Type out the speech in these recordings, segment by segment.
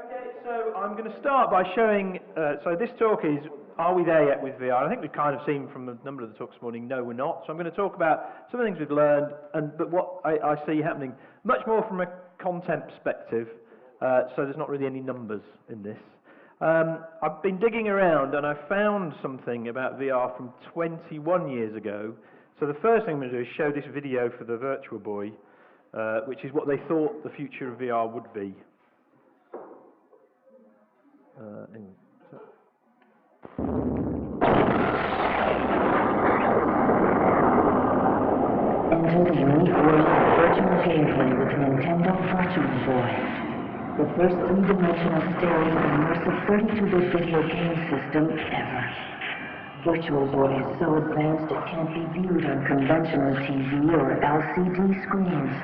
Okay, so I'm going to start by showing, so this talk is, are we there yet with VR? I think we've kind of seen from a number of the talks this morning, no we're not. So I'm going to talk about some of the things we've learned, but what I see happening much more from a content perspective, so there's not really any numbers in this. I've been digging around and I found something about VR from 21 years ago. So the first thing I'm going to do is show this video for the Virtual Boy, which is what they thought the future of VR would be. Enter the unique world of virtual gameplay with Nintendo Virtual Boy. The first three-dimensional stereo immersive 32-bit video game system ever. Virtual Boy is so advanced it can't be viewed on conventional TV or LCD screens.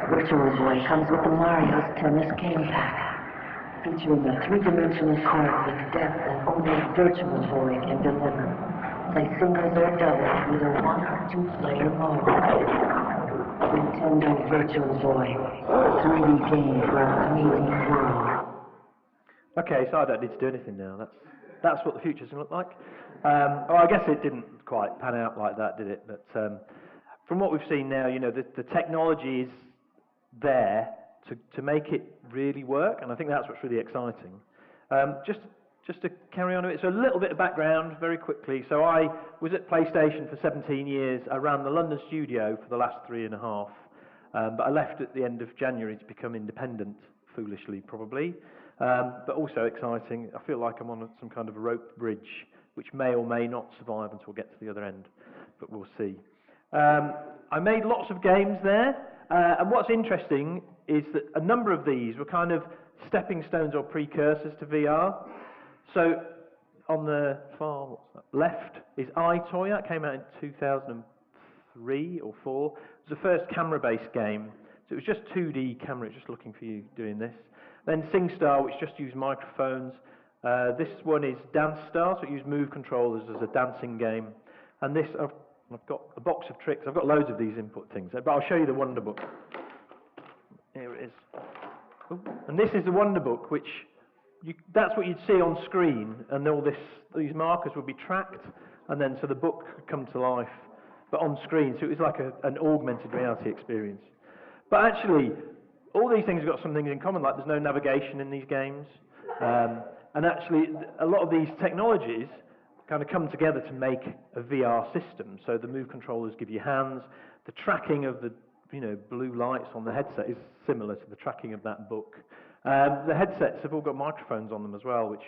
Virtual Boy comes with the Mario's Tennis Game Pack, featuring a three-dimensional card with depth that only Virtual Boy can deliver. Play singles or doubles with a one or two player mode. Nintendo Virtual Boy, a 3D game for a 3D world. Okay, so I don't need to do anything now. That's what the future's going to look like. Well, I guess it didn't quite pan out like that, did it? But from what we've seen now, you know, the technology is there to make it really work, and I think that's what's really exciting. Just to carry on with it, so a little bit of background very quickly. So I was at PlayStation for 17 years. I ran the London studio for the last 3.5, but I left at the end of January to become independent, foolishly probably, but also exciting. I feel like I'm on some kind of a rope bridge, which may or may not survive until I get to the other end, but we'll see. I made lots of games there, and what's interesting is that a number of these were kind of stepping stones or precursors to VR. So on the far left is iToy. That came out in 2003 or 4. It was the first camera-based game. So it was just 2D camera, just looking for you doing this. Then SingStar, which just used microphones. This one is Dance Star, so it used Move controllers as a dancing game. And this, I've got a box of tricks. I've got loads of these input things, but I'll show you the Wonder Book. Here it is. Ooh. And this is the Wonder Book, which that's what you'd see on screen, and all these markers would be tracked, and then so the book could come to life, but on screen. So it was like an augmented reality experience. But actually, all these things have got some things in common, like there's no navigation in these games, and actually a lot of these technologies kind of come together to make a VR system. So the Move controllers give you hands. The tracking of the blue lights on the headset is similar to the tracking of that book. The headsets have all got microphones on them as well, which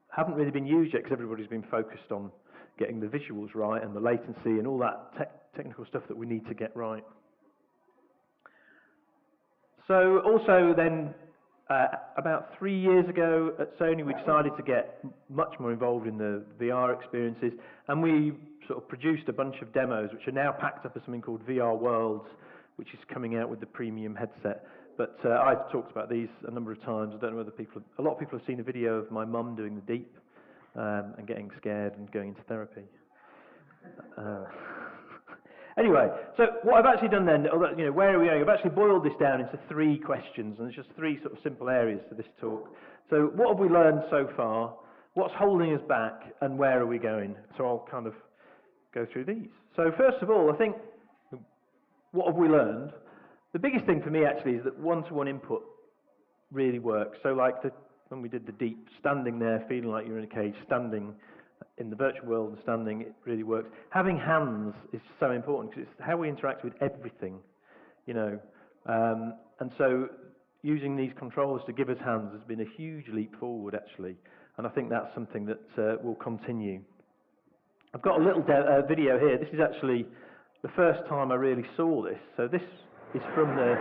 haven't really been used yet because everybody's been focused on getting the visuals right and the latency and all that technical stuff that we need to get right. So also then, about 3 years ago at Sony, we decided to get much more involved in the VR experiences, and we sort of produced a bunch of demos which are now packed up as something called VR Worlds, which is coming out with the premium headset. But I've talked about these a number of times. I don't know whether a lot of people have seen a video of my mum doing the deep and getting scared and going into therapy. Anyway, so what I've actually done then, where are we going? I've actually boiled this down into 3 questions, and there's just 3 sort of simple areas to this talk. So what have we learned so far? What's holding us back? And where are we going? So I'll kind of go through these. So first of all, I think, what have we learned? The biggest thing for me actually is that one-to-one input really works. So like when we did the deep, standing there, feeling like you're in a cage, standing in the virtual world and standing, it really works. Having hands is so important because it's how we interact with everything, and so using these controllers to give us hands has been a huge leap forward actually, and I think that's something that will continue. I've got a little video here. This is actually the first time I really saw this. So this is from the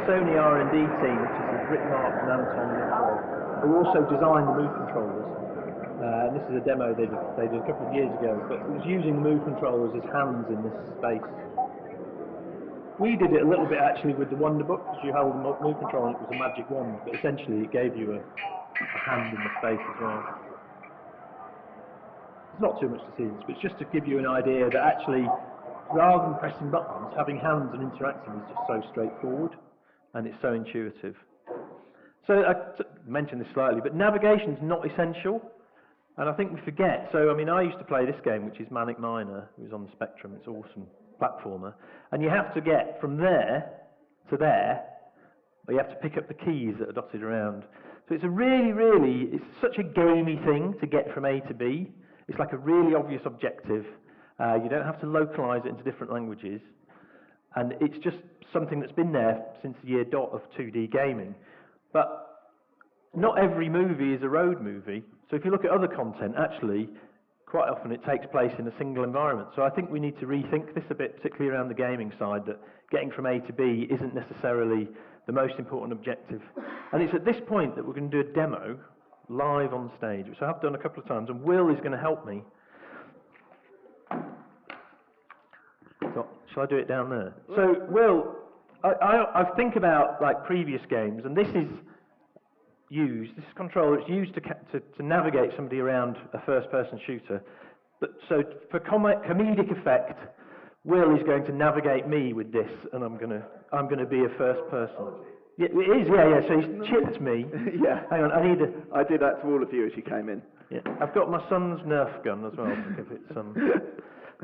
Sony R&D team, which is Rick Marks and Anton Mitchell, who also designed the Move controllers. And this is a demo they did a couple of years ago, but it was using the Move controllers as hands in this space. We did it a little bit actually with the Wonder Book, because you held the Move controller and it was a magic wand, but essentially it gave you a hand in the space as well. There's not too much to see this, but it's just to give you an idea that actually, rather than pressing buttons, having hands and interacting is just so straightforward, and it's so intuitive. So mentioned this slightly, but navigation's not essential, and I think we forget. So, I mean, I used to play this game, which is Manic Miner. It was on the Spectrum. It's an awesome platformer, and you have to get from there to there, but you have to pick up the keys that are dotted around. So it's a it's such a gamey thing to get from A to B. It's like a really obvious objective. You don't have to localize it into different languages. And it's just something that's been there since the year dot of 2D gaming. But not every movie is a road movie. So if you look at other content, actually, quite often it takes place in a single environment. So I think we need to rethink this a bit, particularly around the gaming side, that getting from A to B isn't necessarily the most important objective. And it's at this point that we're going to do a demo live on stage, which I have done a couple of times, and Will is going to help me. So, shall I do it down there? So, Will, I think about like previous games, and this controller is used to navigate somebody around a first-person shooter. But so for comedic effect, Will is going to navigate me with this, and I'm gonna be a first person. Yeah, it is, yeah. So he's chipped me. Yeah. Hang on, I did that to all of you as you came in. Yeah, I've got my son's Nerf gun as well. If it's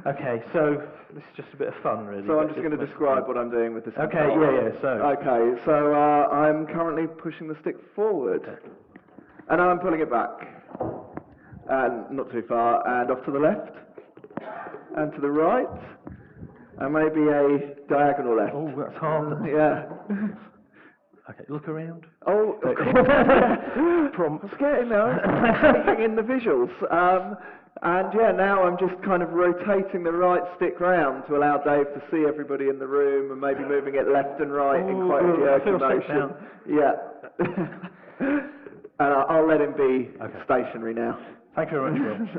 Okay, so this is just a bit of fun, really. So I'm just going to describe what I'm doing with this. Okay, yeah. Okay, so I'm currently pushing the stick forward, and I'm pulling it back, and not too far, and off to the left, and to the right, and maybe a diagonal left. Oh, that's hard. Yeah. Okay, look around. Oh, of course. Prompt. I'm getting there. I'm taking in the visuals. And yeah, now I'm just kind of rotating the right stick round to allow Dave to see everybody in the room, and maybe moving it left and right in quite a jerky motion. Yeah. And I'll let him be stationary now. Thank you very much,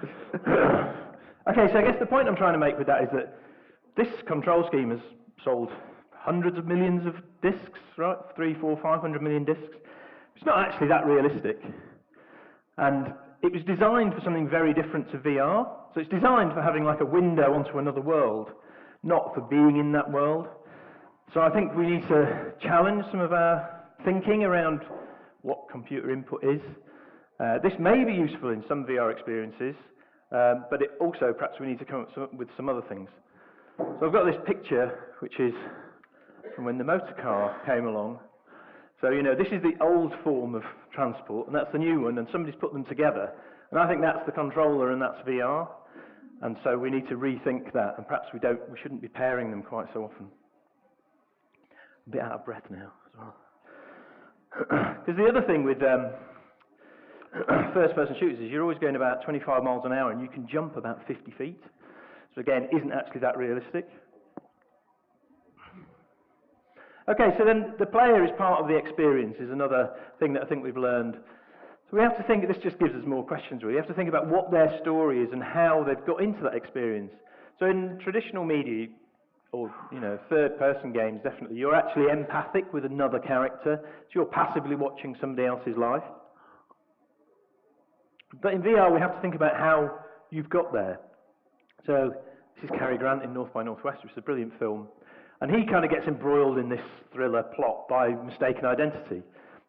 Will. Okay, so I guess the point I'm trying to make with that is that this control scheme has sold hundreds of millions of discs, right? 300, 400, 500 million discs. It's not actually that realistic. And it was designed for something very different to VR. So it's designed for having like a window onto another world, not for being in that world. So I think we need to challenge some of our thinking around what computer input is. This may be useful in some VR experiences, but it also perhaps we need to come up with some other things. So I've got this picture, which is from when the motor car came along. So, you know, this is the old form of transport, and that's the new one, and somebody's put them together. And I think that's the controller, and that's VR. And so we need to rethink that, and perhaps we shouldn't be pairing them quite so often. A bit out of breath now as well. Because the other thing with first-person shooters is you're always going about 25 miles an hour, and you can jump about 50 feet. So again, isn't actually that realistic. Okay, so then the player is part of the experience is another thing that I think we've learned. So we have to think, this just gives us more questions really. We have to think about what their story is and how they've got into that experience. So in traditional media, or third-person games definitely, you're actually empathic with another character. So you're passively watching somebody else's life. But in VR, we have to think about how you've got there. So this is Cary Grant in North by Northwest, which is a brilliant film. And he kind of gets embroiled in this thriller plot by mistaken identity.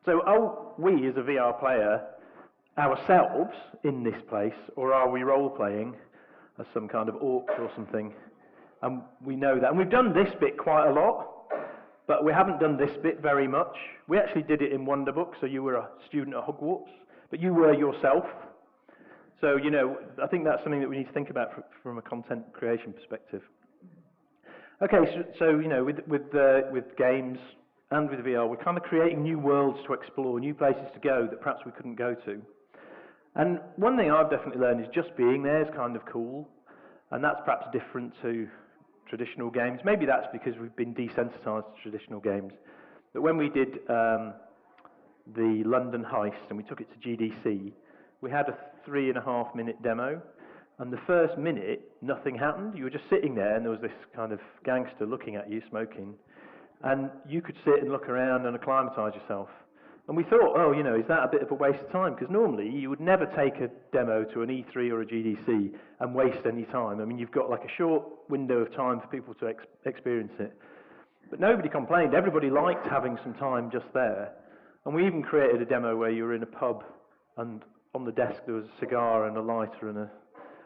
So are we, as a VR player, ourselves in this place, or are we role-playing as some kind of orc or something? And we know that. And we've done this bit quite a lot, but we haven't done this bit very much. We actually did it in Wonderbook, so you were a student at Hogwarts, but you were yourself. So, I think that's something that we need to think about from a content creation perspective. Okay, so with games and with VR, we're kind of creating new worlds to explore, new places to go that perhaps we couldn't go to. And one thing I've definitely learned is just being there is kind of cool, and that's perhaps different to traditional games. Maybe that's because we've been desensitized to traditional games. But when we did the London heist and we took it to GDC, we had a 3.5-minute demo. And the first minute, nothing happened. You were just sitting there, and there was this kind of gangster looking at you, smoking. And you could sit and look around and acclimatise yourself. And we thought, is that a bit of a waste of time? Because normally, you would never take a demo to an E3 or a GDC and waste any time. I mean, you've got like a short window of time for people to experience it. But nobody complained. Everybody liked having some time just there. And we even created a demo where you were in a pub, and on the desk there was a cigar and a lighter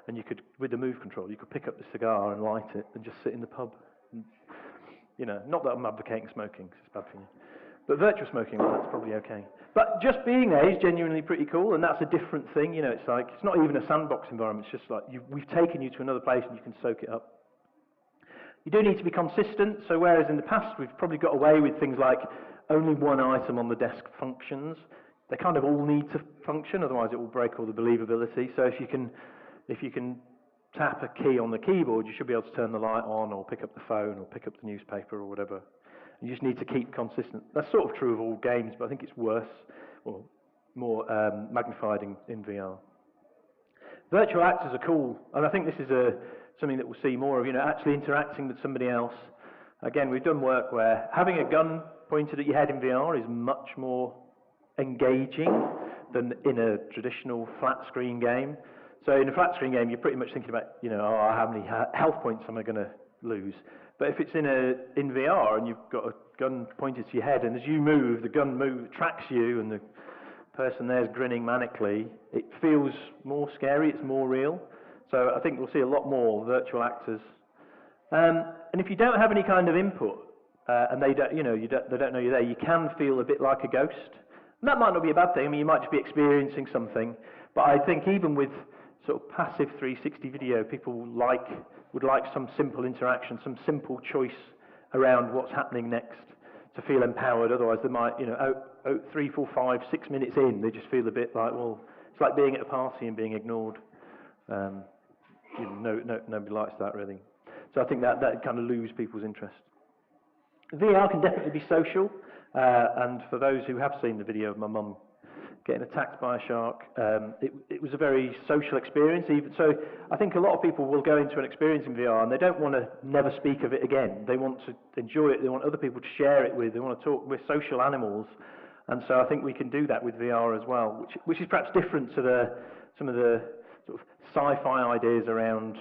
and you could, with the move control, you could pick up the cigar and light it and just sit in the pub. And, you know, not that I'm advocating smoking, 'cause it's bad for you. But virtual smoking, well, that's probably okay. But just being there is genuinely pretty cool, and that's a different thing. You know, it's like, it's not even a sandbox environment, it's just like, we've taken you to another place and you can soak it up. You do need to be consistent, so whereas in the past we've probably got away with things like only one item on the desk functions, they kind of all need to function, otherwise it will break all the believability. So if you can tap a key on the keyboard, you should be able to turn the light on or pick up the phone or pick up the newspaper or whatever. You just need to keep consistent. That's sort of true of all games, but I think it's worse or more magnified in VR. Virtual actors are cool, and I think this is something that we'll see more of, you know, actually interacting with somebody else. Again, we've done work where having a gun pointed at your head in VR is much more engaging than in a traditional flat screen game. So in a flat screen game, you're pretty much thinking about, you know, oh, how many health points am I going to lose? But if it's in VR and you've got a gun pointed to your head, and as you move, the gun tracks you, and the person there's grinning manically, it feels more scary, it's more real. So I think we'll see a lot more virtual actors. And if you don't have any kind of input, and they don't know you're there, you can feel a bit like a ghost. And that might not be a bad thing. I mean, you might just be experiencing something. But I think even with sort of passive 360 video, people would like some simple interaction, some simple choice around what's happening next to feel empowered. Otherwise, they might, you know, 3, 4, 5, 6 minutes in, they just feel a bit like, well, it's like being at a party and being ignored. You know, nobody likes that really. So I think that kind of loses people's interest. VR can definitely be social, and for those who have seen the video of my mum getting attacked by a shark, it was a very social experience. Even so, I think a lot of people will go into an experience in VR and they don't want to never speak of it again. They want to enjoy it. They want other people to share it with. They want to talk. We're social animals, and so I think we can do that with VR as well, which is perhaps different to some of the sort of sci-fi ideas around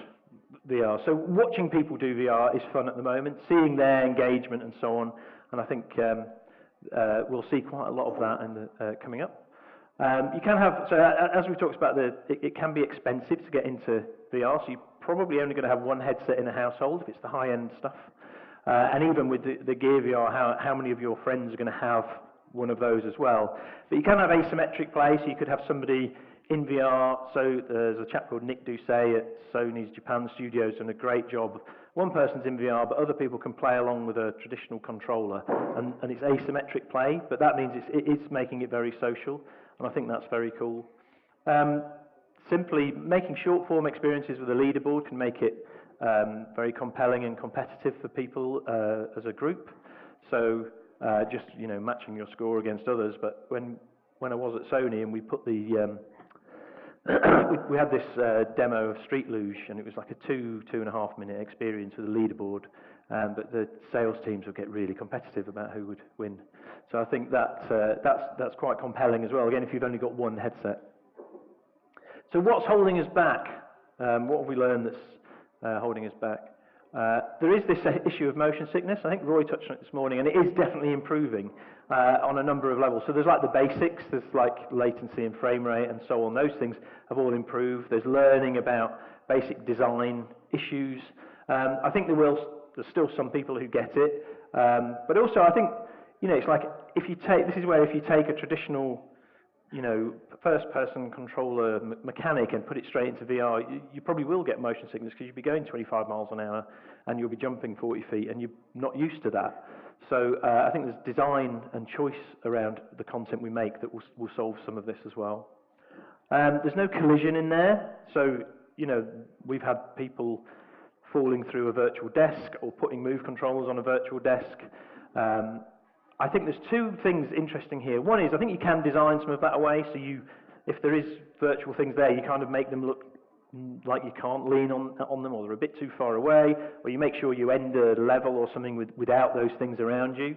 VR. So watching people do VR is fun at the moment, seeing their engagement and so on, and I think we'll see quite a lot of that in the, coming up. You can have, so as we've talked about, it can be expensive to get into VR, so you're probably only going to have one headset in a household if it's the high-end stuff. And even with the Gear VR, how many of your friends are going to have one of those as well? But you can have asymmetric play, so you could have somebody in VR. So there's a chap called Nick Doucet at Sony's Japan Studios doing a great job. One person's in VR, but other people can play along with a traditional controller, and it's asymmetric play, but that means it's making it very social. And I think that's very cool. Simply making short-form experiences with a leaderboard can make it very compelling and competitive for people as a group. So just, you know, matching your score against others. But when I was at Sony and we put the we had this demo of Street Luge, and it was like a 2.5 minute experience with a leaderboard. But the sales teams would get really competitive about who would win. So I think that's quite compelling as well, again, if you've only got one headset. So what's holding us back? What have we learned that's holding us back? There is this issue of motion sickness. I think Roy touched on it this morning, and it is definitely improving on a number of levels. So there's like the basics, there's like latency and frame rate and so on. Those things have all improved. There's learning about basic design issues. I think there's still some people who get it, but also I think, you know, it's like if you take a traditional, you know, first-person controller mechanic and put it straight into VR, you probably will get motion sickness because you'll be going 25 miles an hour and you'll be jumping 40 feet and you're not used to that. So I think there's design and choice around the content we make that will solve some of this as well. There's no collision in there, so, you know, we've had people falling through a virtual desk or putting move controllers on a virtual desk. I think there's two things interesting here. One is I think you can design some of that away, so if there is virtual things there, you kind of make them look like you can't lean on them, or they're a bit too far away, or you make sure you end a level or something without those things around you.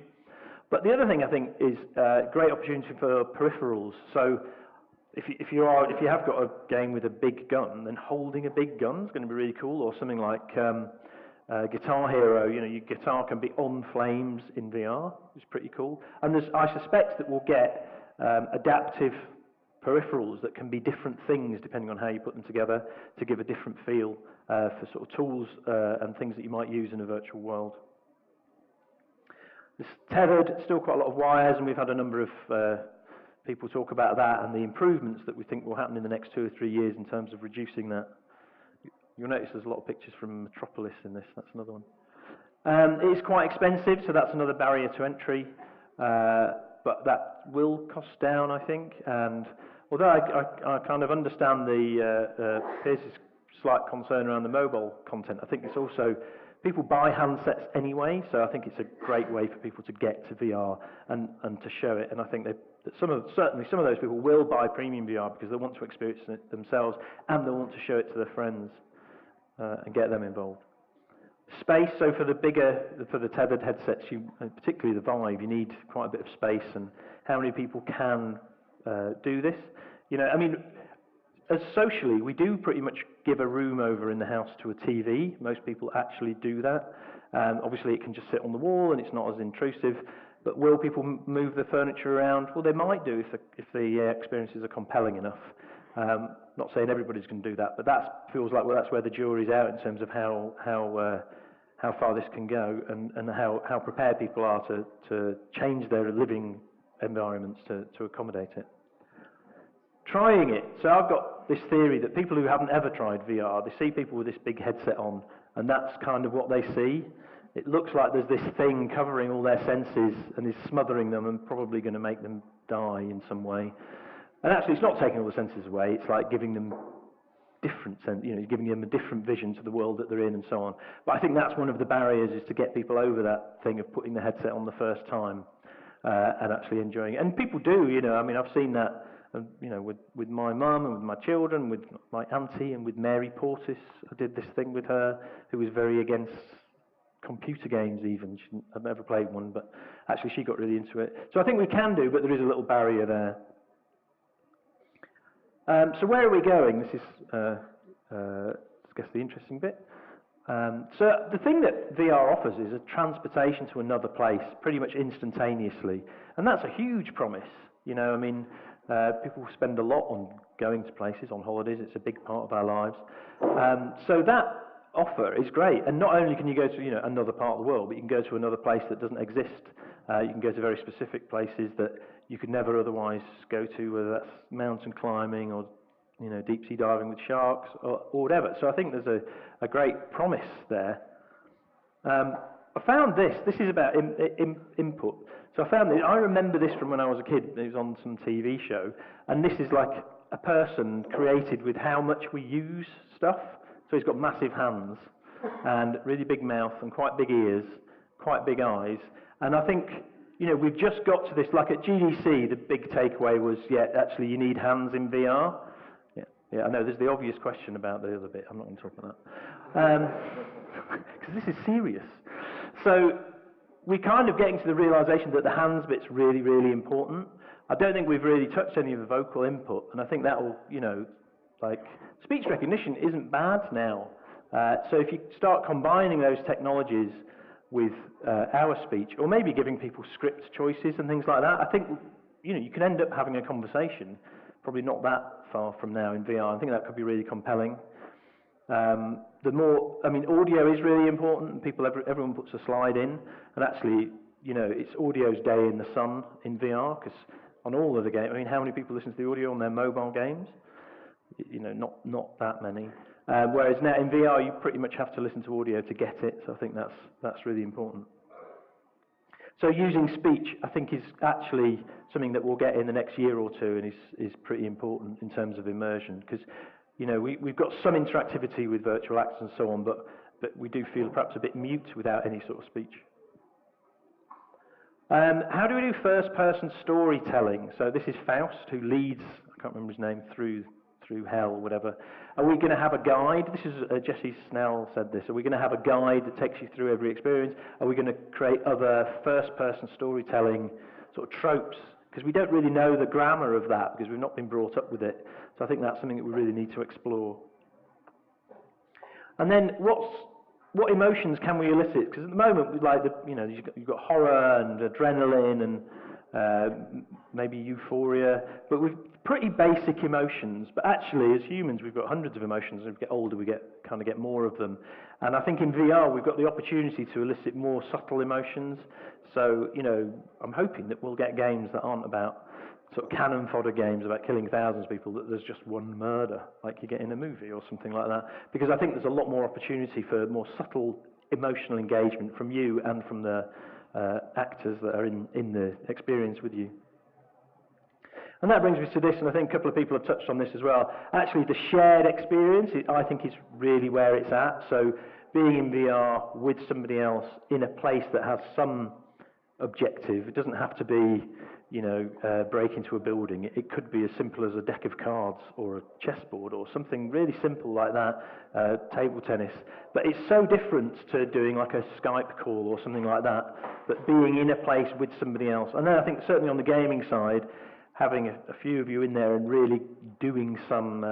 But the other thing I think is great opportunity for peripherals. So if you have got a game with a big gun, then holding a big gun is going to be really cool, or something like Guitar Hero. You know, your guitar can be on flames in VR. It's pretty cool. And I suspect that we'll get adaptive peripherals that can be different things depending on how you put them together to give a different feel for sort of tools and things that you might use in a virtual world. It's tethered, still quite a lot of wires, and we've had a number of people talk about that and the improvements that we think will happen in the next 2 or 3 years in terms of reducing that. You'll notice there's a lot of pictures from Metropolis in this, that's another one. It is quite expensive, so that's another barrier to entry, but that will cost down, I think, and although I kind of understand Pierce's slight concern around the mobile content, I think it's also, people buy handsets anyway, so I think it's a great way for people to get to VR and to show it, and I think that certainly some of those people will buy premium VR because they want to experience it themselves and they want to show it to their friends and get them involved. Space, so for the tethered headsets, particularly the Vive, you need quite a bit of space, and how many people can do this? You know, I mean, as socially, we do pretty much give a room over in the house to a TV. Most people actually do that. Obviously, it can just sit on the wall and it's not as intrusive. But will people move the furniture around? Well, they might do if the experiences are compelling enough. Not saying everybody's going to do that, but that feels like that's where the jury's out in terms of how far this can go and how prepared people are to change their living environments to accommodate it. Trying it. So I've got this theory that people who haven't ever tried VR, they see people with this big headset on, and that's kind of what they see. It looks like there's this thing covering all their senses and is smothering them and probably going to make them die in some way. And actually, it's not taking all the senses away. It's like giving them giving them a different vision to the world that they're in and so on. But I think that's one of the barriers, is to get people over that thing of putting the headset on the first time and actually enjoying it. And people do, you know. I mean, I've seen that, you know, with my mum and with my children, with my auntie and with Mary Portis. I did this thing with her, who was very against computer games even. I've never played one, but actually she got really into it. So I think we can do, but there is a little barrier there. So where are we going? This is, I guess, the interesting bit. So the thing that VR offers is a transportation to another place pretty much instantaneously. And that's a huge promise. You know, I mean, people spend a lot on going to places, on holidays. It's a big part of our lives. So that offer is great. And not only can you go to, you know, another part of the world, but you can go to another place that doesn't exist. You can go to very specific places that you could never otherwise go to, whether that's mountain climbing or, you know, deep sea diving with sharks or whatever. So I think there's a great promise there. I found this is about input. So I found this, I remember this from when I was a kid. It was on some TV show, and this is like a person created with how much we use stuff. So he's got massive hands and really big mouth and quite big ears, quite big eyes. And I think, you know, we've just got to this, like at GDC, the big takeaway was, yeah, actually you need hands in VR. Yeah, I know there's the obvious question about the other bit. I'm not going to talk about that. Because this is serious. So we're kind of getting to the realization that the hands bit's really, really important. I don't think we've really touched any of the vocal input, and I think that will, you know, like, speech recognition isn't bad now. So if you start combining those technologies with our speech, or maybe giving people script choices and things like that, I think, you know, you can end up having a conversation, probably not that far from now in VR. I think that could be really compelling. Audio is really important, and everyone puts a slide in, and actually, you know, it's audio's day in the sun in VR, because on all of the games, I mean, how many people listen to the audio on their mobile games? You know, not that many. Whereas now in VR, you pretty much have to listen to audio to get it, so I think that's really important. So using speech, I think, is actually something that we'll get in the next year or two, and is pretty important in terms of immersion, because, you know, we've got some interactivity with virtual acts and so on, but we do feel perhaps a bit mute without any sort of speech. How do we do first-person storytelling? So this is Faust, who leads, I can't remember his name, through hell or whatever. Are we going to have a guide? This is, Jesse Snell said this. Are we going to have a guide that takes you through every experience? Are we going to create other first-person storytelling sort of tropes? Because we don't really know the grammar of that, because we've not been brought up with it. So I think that's something that we really need to explore. And then what emotions can we elicit? Because at the moment, like you've got horror and adrenaline maybe euphoria, but with pretty basic emotions. But actually, as humans, we've got hundreds of emotions. As we get older, we kind of get more of them. And I think in VR, we've got the opportunity to elicit more subtle emotions. So, I'm hoping that we'll get games that aren't about sort of cannon fodder games about killing thousands of people, that there's just one murder, like you get in a movie or something like that. Because I think there's a lot more opportunity for more subtle emotional engagement from you and from the actors that are in the experience with you. And that brings me to this, and I think a couple of people have touched on this as well. Actually, the shared experience, I think, is really where it's at. So being in VR with somebody else in a place that has some objective. It doesn't have to be, break into a building. It could be as simple as a deck of cards or a chessboard or something really simple like that, table tennis. But it's so different to doing like a Skype call or something like that, but being in a place with somebody else. And then I think certainly on the gaming side, having a few of you in there and really doing some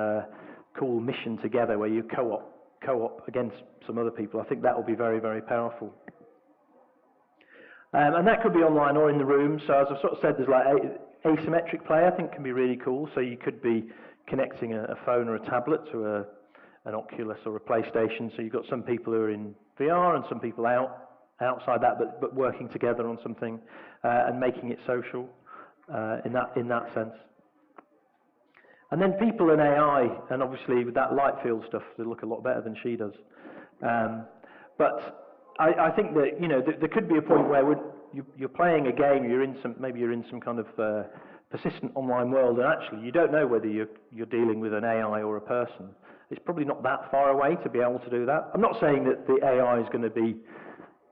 cool mission together where you co-op against some other people, I think that will be very, very powerful. And that could be online or in the room. So as I've sort of said, there's like asymmetric play, I think, can be really cool. So you could be connecting a phone or a tablet to an Oculus or a PlayStation. So you've got some people who are in VR and some people outside that, but working together on something and making it social in that sense. And then people and AI, and obviously with that light field stuff, they look a lot better than she does. But I think that there could be a point where you're playing a game, maybe you're in some kind of persistent online world, and actually you don't know whether you're dealing with an AI or a person. It's probably not that far away to be able to do that. I'm not saying that the AI is going to be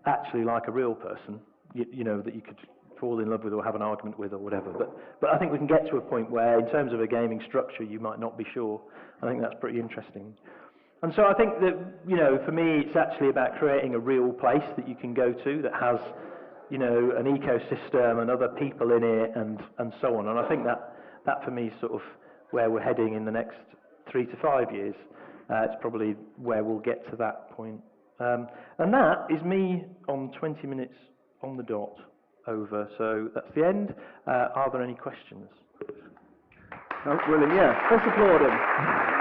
actually like a real person, that you could fall in love with or have an argument with or whatever. But I think we can get to a point where, in terms of a gaming structure, you might not be sure. I think that's pretty interesting. And so I think that, for me, it's actually about creating a real place that you can go to that has, an ecosystem and other people in it and so on. And I think that for me is sort of where we're heading in the next 3 to 5 years. It's probably where we'll get to that point. And that is me on 20 minutes on the dot over. So that's the end. Are there any questions? Oh, brilliant, yeah. Let's applaud him.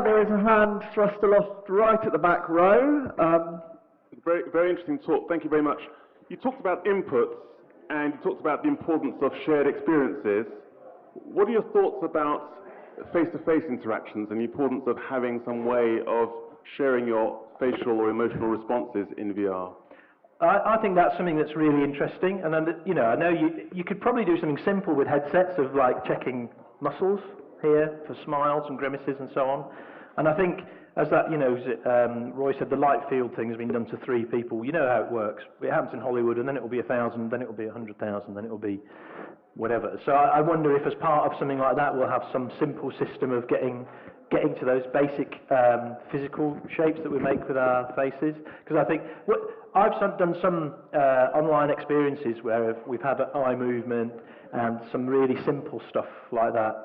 There is a hand thrust aloft right at the back row. Very, very interesting talk. Thank you very much. You talked about inputs and you talked about the importance of shared experiences. What are your thoughts about face-to-face interactions and the importance of having some way of sharing your facial or emotional responses in VR? I think that's something that's really interesting. And I know you could probably do something simple with headsets of like checking muscles here for smiles and grimaces and so on. And I think, as that, Roy said, the light field thing has been done to 3 people. You know how it works. It happens in Hollywood, and then it will be 1,000, then it will be 100,000, then it will be whatever. So I wonder if, as part of something like that, we'll have some simple system of getting to those basic physical shapes that we make with our faces. Because I think I've done some online experiences where we've had eye movement and some really simple stuff like that.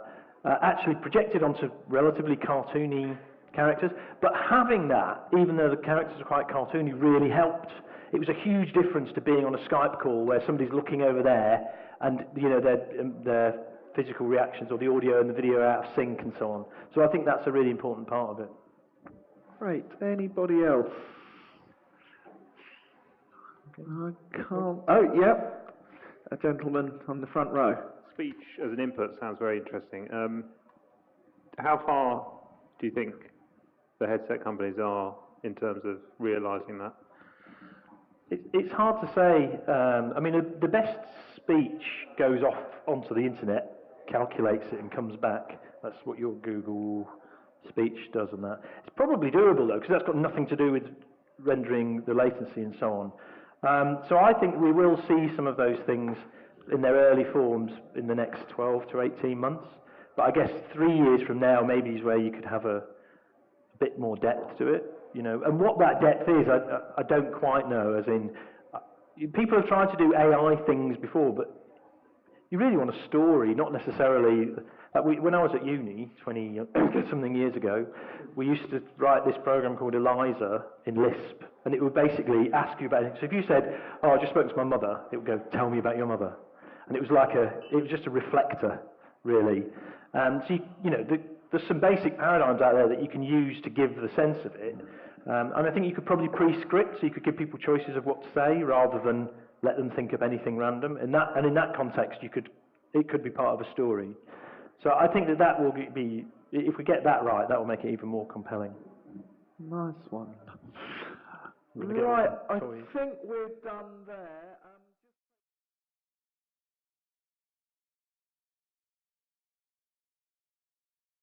Actually projected onto relatively cartoony characters, but having that, even though the characters are quite cartoony, really helped. It was a huge difference to being on a Skype call where somebody's looking over there and their physical reactions or the audio and the video are out of sync and so on. So I think that's a really important part of it. Great. Anybody else? I can't. Oh, yep. A gentleman on the front row. Speech as an input sounds very interesting. How far do you think the headset companies are in terms of realising that? It's hard to say. The best speech goes off onto the internet, calculates it and comes back. That's what your Google speech does and that. It's probably doable though, because that's got nothing to do with rendering the latency and so on. So I think we will see some of those things in their early forms in the next 12 to 18 months. But I guess 3 years from now maybe is where you could have a bit more depth to it, And what that depth is, I don't quite know, as in, people have tried to do AI things before, but you really want a story, not necessarily When I was at uni, 20 something years ago, we used to write this program called Eliza in Lisp, and it would basically ask you about it. So if you said, "Oh, I just spoke to my mother," it would go, "Tell me about your mother," and it was just a reflector, really. So there's some basic paradigms out there that you can use to give the sense of it, and I think you could probably pre-script, so you could give people choices of what to say rather than let them think of anything random. And in that context, it could be part of a story. So I think that will be, if we get that right, that will make it even more compelling. Nice one. We're gonna get Right, one I for you. think we're done there.